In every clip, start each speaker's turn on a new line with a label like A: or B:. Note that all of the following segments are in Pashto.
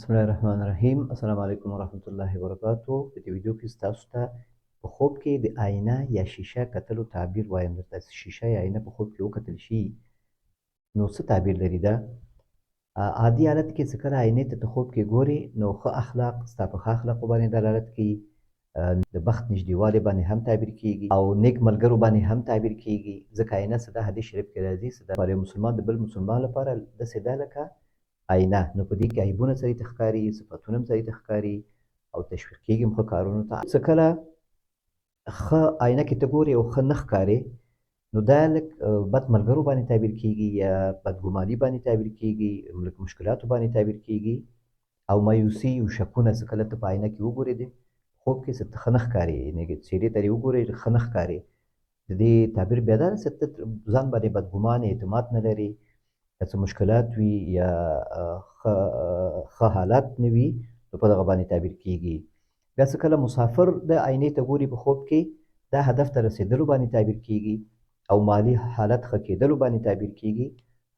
A: بسم الله الرحمن الرحیم. السلام علیکم ورحمت الله وبرکاتو. په دې ویډیو کې تاسو ته په خوب کې د آینه یا شیشه کتلو تعبیر وایم. درته شیشه یا آینه په خوب کې وکتل شي نو څه تعبیر لري؟ دا عادي حالت کې چې کله آینې ته خوب کې ګوري نو ښه اخلاق ستا په ښه اخلاقو باندې دلالت کوي، د بخت نږدېوالي باندې هم تعبیر کیږي او نیک ملګرو باندې هم تعبیر کیږي. ځکه آینه څه ده، حدیث شریف کې راځي چې د یو مسلمان د بل مسلمان لپاره داسې ده لکه آینه. نو په دې کې عیبونه سړي ته ښکاري، صفتونه هم سړي ته ښکاري او تشویق کېږي هم ښه کارونو ته. څه کله ښه آینه کې ته ګورې او ښه نه ښکارې نو دا لږ بد ملګرو باندې تعبیر کېږي یا بدګماني باندې تعبیر کېږي، لږ مشکلاتو باندې تعبیر کېږي او مایوسي او شکونه. څه کله ته په آینه کې وګورې د خوب کې څه ته ښه نه ښکارې، یعنې څېرې ته دې وګورې ښه نه ښکارې. د دې تعبیر بیا دا ده چې ته ځان باندې بدګمان، اعتماد نه لرې، څه مشکلات وي یا ښه حالات نه وي نو په دغه باندې تعبیر کېږي. بیا څه کله مسافر د آینې ته ګوري په خوب کې، دا هدف ته رسېدلو باندې تعبیر کېږي او مالي حالت ښه کېدلو باندې تعبیر کېږي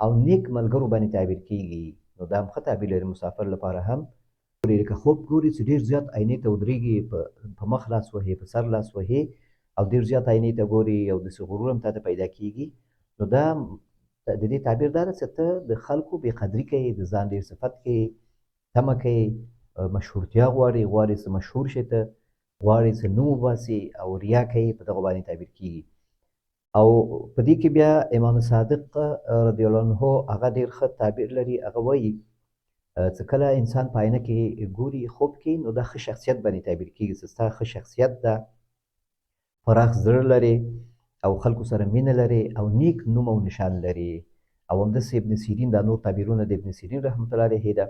A: او نیک ملګرو باندې تعبیر کېږي. نو دا هم ښه تعبیر لري مسافر لپاره هم. لکه خوب ګوري چې ډېر زیات آینې ته ودرېږي، په مخ لاس وهې، په سر لاس وهې او ډېر زیات آینې ته ګوري او داسې غرور هم تاته پیدا کېږي. نو دا د دې تعبیر دا ده چې ته د خلکو بې قدري کوې، د ځان ډېر صفت کوې، تمه کوې، مشهورتیا غواړې چې مشهور شې، ته غواړې چې نوم وباسې او ریا کوې، په دغه باندې تعبیر کېږي. او په دې کې بیا امام صادق رضی الله عنه هغه ډېر ښه تعبیر لري. هغه وایي چې کله انسان په آینه کې ګوري خوب کې نو دا ښه شخصیت باندې تعبیر کېږي چې ستا ښه شخصیت ده، پراخ زړه لرې او خلکو سره مینه لري او نیک نوم او نشان لري. او همداسې ابن سیرین، دا نور تعبیرونه د ابن سیرین رحمت الله علیه ده.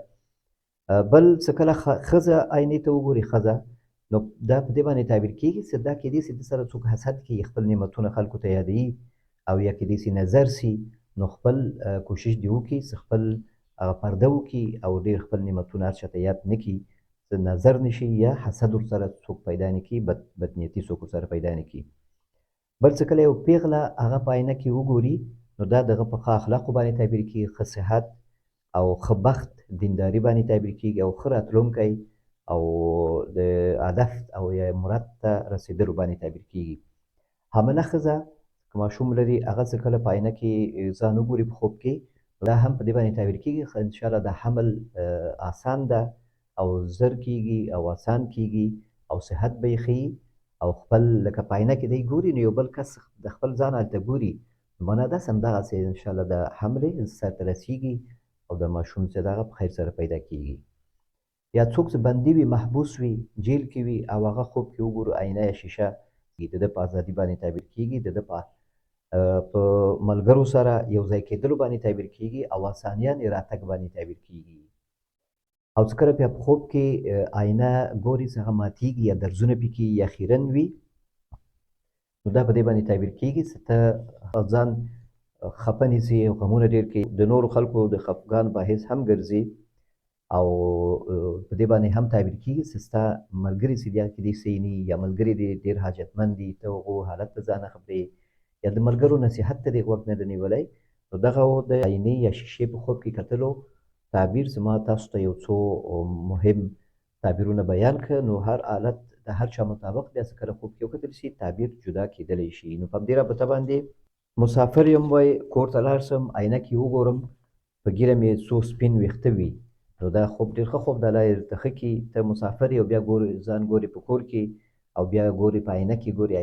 A: بل څه کله ښځه آینې ته وګوري، ښځه، نو دا په دې باندې تعبیر کېږي چې دا کېدای شي د سره څوک حسد کوي، خپل نعمتونه خلکو ته یادوي او یا کېدای شي نظر سي، نو خپل کوشش دې وکړي چې خپل هغه پرده وکړي او ډېر خپل نعمتونه هر چاته یاد نه کړي چې نظر نه شي یا حسد ورسره څوک پیدا نه کړي، بدنیتي څوک ورسره پیدا نه کړي. بل څه کله یو پیغله هغه په آینه کې وګوري نو دا دغه په ښه اخلاقو باندې تعبیر کېږي، ښه صحت او ښه بخت، دینداري باندې تعبیر کېږي او ښه راتلونکی او د هدف او یا مراد ته رسېدلو باندې تعبیر کېږي. حامله ښځه که ماشوم لري هغه څه کله په آینه کې ځان وګوري په خوب کې دا هم په دې باندې تعبیر کېږي انشاءالله دا حمل آسان ده او زر کېږي او آسان کېږي او صحت به یې ښیي او خپل لکه په آینه کې دی ګوري نو یو بل کس د خپل ځان هلته ګوري، معنا داسې همدغسې انشاءالله د حملې سرته رسېږي او د ماشوم چې دغه په خیر سره پیدا کېږي. یا څوک چې بندي وي، محبوس وي، جیل کې وي او هغه خوب کې وګورو آینه یا شیشه، د ده په ازادي باندې تعبیر کېږي، د ده په ملګرو سره یو ځای کېدلو باندې تعبیر کېږي او آسانیان یې راتګ باندې تعبیر کېږي. او چې کله بیا په خوب کې آینه ګوري چې هغه ماتېږي یا درزونه پکې یا خیرن وي نو دا په دې باندې تعبیر کېږي چې ته ځان خفه نیسي او غمونه ډېر کوي، د نورو خلکو د خفګان باعث هم ګرځي او په دې باندې هم تعبیر کېږي چې ستا ملګري چې دي هغه کېدای شي نه یا ملګري دې ډېر حاجتمند دي، ته هغو حالت ته ځان نه خبرې یا د ملګرو نصیحت ته دې غوږ نه دی نیولی. نو دغه د آینې یا شیشې په خوب کې کتلو تعبیر چې ما تاسو ته یو څو مهم تعبیرونه بیان کړه. نو هر حالت د هر چا مطابق بیا چې کله خوب کې وکتل شي تعبیر جدا کېدلی شي. نو په همدې رابطه باندې مسافر یم وای، کور ته لاړ شم، آینه کې وګورم په ږیره مې څو سپین ویښته وي نو دا خوب ډېر ښه خوب دی، الله یې درته ښه کړي. ته مسافر یې او بیا ګورې ځان ګورې په کور کې او بیا ګورې په آینه کې ګورې،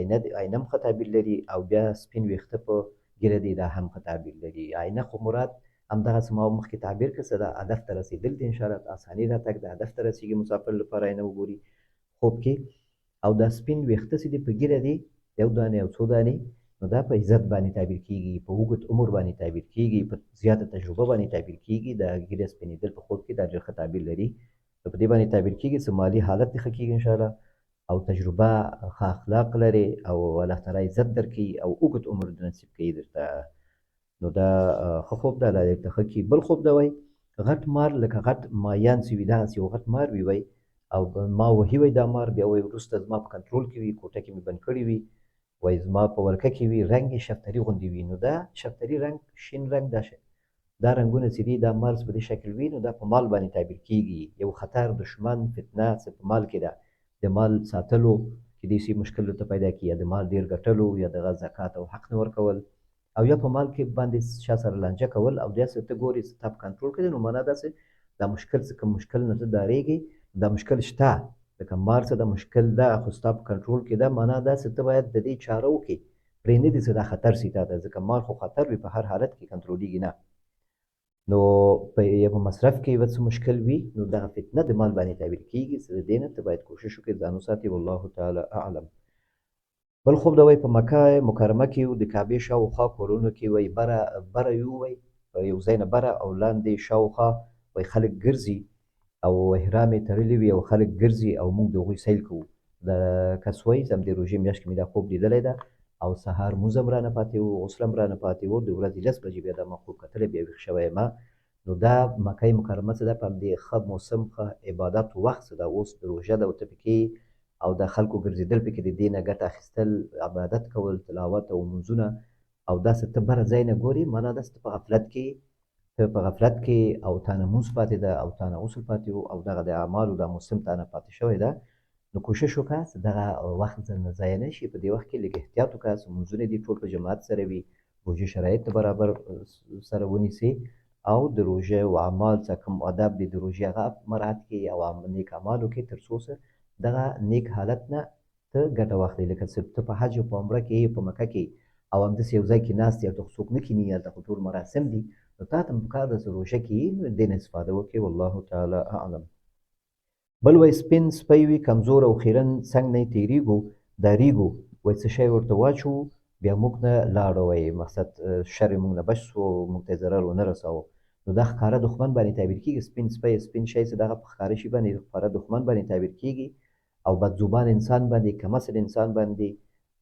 A: آینه هم ښه تعبیر لري او بیا سپین ویښته په ږیره دی، دا هم ښه تعبیر لري. آینه خو مراد همدغسې ما مخکې تعبیر کړه چې دا هدف ته رسېدل دي انشاءالله، آساني راتګ د هدف ته رسېږي مسافر لپاره آینه وګوري خوب کې. او دا سپین ویښته چې دي په ږیره دي یو دانې او څو دانې نو دا په عزت باندې تعبیر کېږي، په اوږد عمر باندې تعبیر کېږي، په زیاته تجربه باندې تعبیر کېږي. د ږیره سپینېدل په خوب کې دا ډېر ښه تعبیر لري. په دې باندې تعبیر کېږي چې مالي حالت دې ښه کېږي انشاءالله او تجربه، ښه اخلاق لرې او الله تعالی عزت درکوي او اوږد عمر دې نصیب کوي درته. نو دا ښه خوب ده، الله دې درته ښه کړي. بل خوب ده وایي غټ مار لکه غټ ماهیان چې وي دغسې یو غټ مار وي وایي او ما وهي وایي دا مار، بیا وایي وروسته زما په کنټرول کې وي، کوټه کې مې بند کړي وي، وایي زما په ورکه کې وي، رنګ یې شفتري غوندې وي. نو دا شفتري رنګ، شین رنګ، دا دا رنګونه چې دي دا مال په دې شکل وي نو دا په مال باندې تعبیر کیږي. یو خطر، دشمن، فتنه څه په مال کې ده. د مال ساتلو کیدای شي مشکل ورته پیدا کړي، یا د مال ډېر ګټلو، یا دغه زکات او حق نه ورکول، او یا په مال کې باندې چا سره لانجه کول، او داسې ته ګورې چې تا په کنټرول کې دی، نو معنا داسې دا مشکل څه کوم مشکل نه ته ډارېږي، دا مشکل شته، لکه مار څه دا مشکل ده خو ستا په کنټرول کې ده، معنا داسې ته باید د دې چاره وکړې، پرې نه دي چې دا خطر شي تا ته، ځکه مال خو خطر وي په هر حالت کې کنټرولېږي نه. نو په مصرف کې یو څه مشکل وي نو دغه فتنه د مال باندې تعبیر کیږي، چې د دې نه ته باید کوشش وکړې ځان وساتې. والله تعالی اعلم. بل خوب دا وایي په مکه مکرمه کې د کعبې شاوخوا کورونو کې وایي بره یو وایي یو ځای نه بره او لاندې شاوخوا وایي خلک ګرځي او احرام یې تړلی وي او خلک ګرځي او موږ د هغوی سیل کوو. د کس وایي چې همدې روژې میاشت کې مې دا خوب لیدلی ده او سهار مونځ هم رانه پاتې و، غسل هم رانه پاتې و، د ورځې 10 بجې بیا دا ما خوب کتلی، بیا ویښ شوی یم. نو دا مکه مکرمه څه ده په همدې ښه موسم، ښه عبادت وخت څه ده، اوس د روژه ده او ته پکې او د خلکو ګرځېدل پکې د دې نه ګټه اخیستل، عبادت کول، تلاوت او لمونځونه، او داسې ته بره ځای نه ګورې، معنا داسې ته په غفلت کې او تا نه لمونځ پاتې ده او تا نه غسل پاتې و او دغه د اعمالو دا موسم تا نه پاتې شوی ده. نو کوشش وکړه چې دغه وخت نه ضایع نه شي، په دې وخت کې لږ احتیاط وکړه چې لمونځونه دې ټول په جماعت سره وي، روژې شرایط برابر سره ونیسي او د روژې او اعمال څه کوم آداب دي د روژې هغه مراعات کړي او نیک اعمال وکړي، تر څو دغه نیک حالت نه ته ګټه واخلې. لکه چې ته په حج او په عمره کې په مکه کې او همداسې یو ځای کې ناست یې او ته خو څوک نه کښېني، هلته خو ټول مراسم دي، نو تا ته هم پکار ده چې روژه کې یې نو دې نه استفاده وکړې. والله تعالی اعلم. بل وایي سپین سپی وي کمزور او خیرن څنګ نه یې تېرېږو ډارېږو، وایي څه شی ورته واچوو بیا موږ نه لاړو، وایي مقصد شر یې موږ نه بچ شو، موږ ته یې ضرر ونه رساوه. نو دا ښکاره دښمن باندې تعبیر کېږي. سپین سپی سپین شی چې دغه په ښکاره شي باندې ښکاره دښمن باندې تعبیر کېږي او بدزبان انسان باندې، کمسل انسان باندې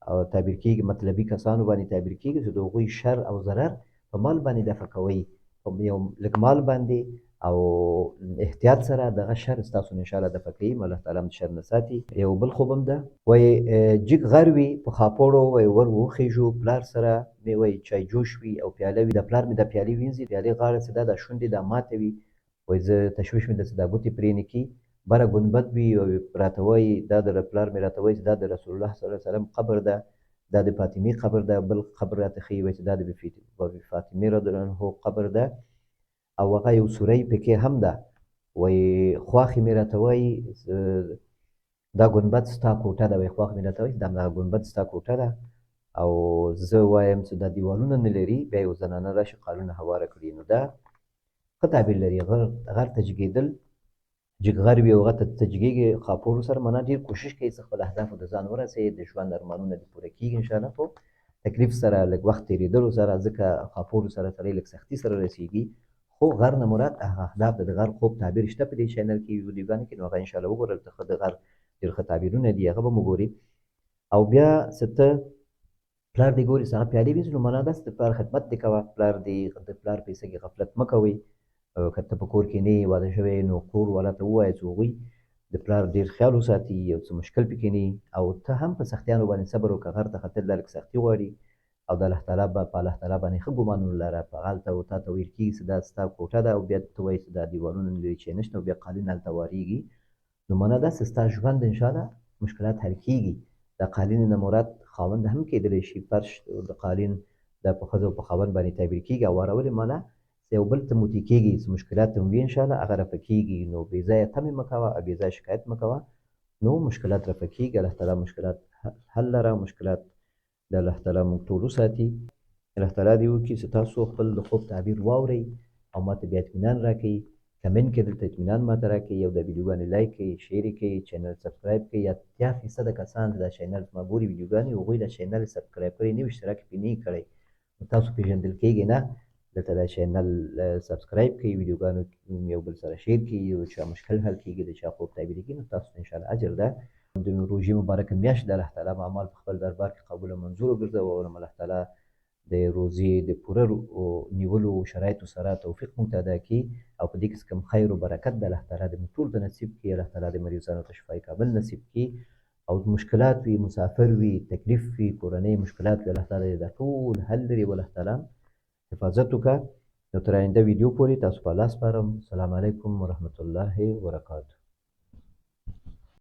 A: او تعبیر کېږي، مطلبي کسانو باندې تعبیر کېږي چې د هغوی شر او ضرر په مال باندې دفع کوئ، په یو لږ مال باندې او احتیاط سره دغه شر ستاسو نه انشاءالله دفع کوي. الله تعالی هم د شر نه ساتي. یو بل خوب هم ده، وایي جګ غر وي په خاپوړو وایي ور وخېږو پلار سره مې وایي چای جوش وي او پیاله وي، د پلار مې د پیالې وینځي، پیالې غاړه چې ده دا شونډې دا ماته وي، وایي زه تشویش مې ده چې دا ګوتې پرې نه کړي، بره ګنبد وي او راته وایي دا د پلار مې راته وایي چې دا د رسول الله صلی الله علیه وسلم قبر ده، دا د فاطمې قبر ده، بل قبر راته ښیي وایي چې دا د بي فاطمې رضی الله عنها قبر ده او هغه یو سوری پکې هم ده، وایي خواښې مې راته وایي دا ګنبد ستا کوټه ده، وایي خواښې مې راته وایي دا همدغه ګنبد ستا کوټه ده او زه وایم چې دا دیوالونه نه لري، بیا یو زنانه راشي قالونه هواره کړي. نو دا ښه تعبیر لري. غر ته جګېدل، جګغر وي او هغه ته جګېږي خاپوړو سره، معنا ډېر کوشش کوي چې خپل اهدافو ته ځان ورسوي، د ژوند ارمانونه دې پوره کېږي انشاءالله په تکلیف سره، لږ وخت تېرېدلو سره، ځکه خاپوړو سره سړی لږ سختي سره رسېږي. خو غر نه مراد هغه اهداف د غر خوب تعبیر شته په دې چینل کې ویډیوګانو کې، نو هغه انشاءالله وګورئ، د غر ډېر ښه تعبیرونه دي، هغه به مو ګوري. او بیا چې ته پلار دې ګوري چې هغه پیالې وینځي، نو معنا داسې د پلار خدمت دې کوه، د پلار په حصه کې غفلت مه کوئ. که ته په کور کې نه یې واده شوی نو کور والا ته ووایه چې هغوی د پلار ډېر خیال وساتي، یو څه مشکل پکې نه او ته هم په سختیانو باندې صبر وکړه. غر ته ختل دا لږ سختي غواړي او د الله تعالی په الله تعالی باندې ښه ګمان ولره. په هلته تا ته ویل کېږي چې دا ستا کوټه ده او بیا ته وایې چې دا دیوالونه نه لري چې نشته او بیا قالین هلته وارېږي، نو معنا داسې ستا ژوند انشاءالله مشکلات حل کېږي. دا قالین نه مراد خاوند هم کېدلی شي، فرش د قالین دا په ښځه او په خاوند باندې تعبیر کېږي او وارول یې معنا یو بل ته موتی کېږي چې مشکلات هم وي انشاءالله هغه رفع کېږي. نو بې ځایه تمې مه کوه او بې ځایه شکایت مه کوه، نو مشکلات رفع کېږي. الله تعالی مشکلات حل لره، مشکلات د الله تعالی موږ ټول وساتي. الله تعالی دې وکړي چې تاسو خپل د خوب تعبیر واورئ او ماته بیا اطمینان راکړئ، کمنټ کې دلته اطمینان ماته راکړئ، یو د ویډیوګانې لایک کړئ، شیر یې کړئ، چینل سبسکرایب کړئ. یا 80% کسان چې دا چینل زما ګوري ویډیوګانې هغوی دا چینل سبسکرایب کړی نه وي، اشتراک یې پرې نه وي کړی، نو تاسو پېژندل کېږئ نه. دلته دا چینل سبسکرایب کړئ، ویډیوګانو یو بل سره شیر کړئ، یو چا مشکل حل کېږي، د چا خوب تعبیرېږي، نو تاسو ته انشاءالله اجر ده. د روژې مبارکه میاشت د الله تعالی اعمال په خپل دربار کې قبول او منظور وګرځوه او الله تعالی د روزې د پوره نیولو شرایطو سره توفیق موږ ته ادا کړي او په دې کې کوم خیر او برکت د الله تعالی د موږ ټول ته نصیب کړي. الله تعالی د مریضانو ته شفای کامل نصیب کړي او مشکلات وي، مسافر وي، تکلیف وي، کورنۍ مشکلات وي، الله تعالی دا ټول حل لري. الله تعالی حفاظت وکړه. نو تر آینده ویډیو پورې تاسو په الله سپارم. السلام علیکم ورحمة الله وبرکاته.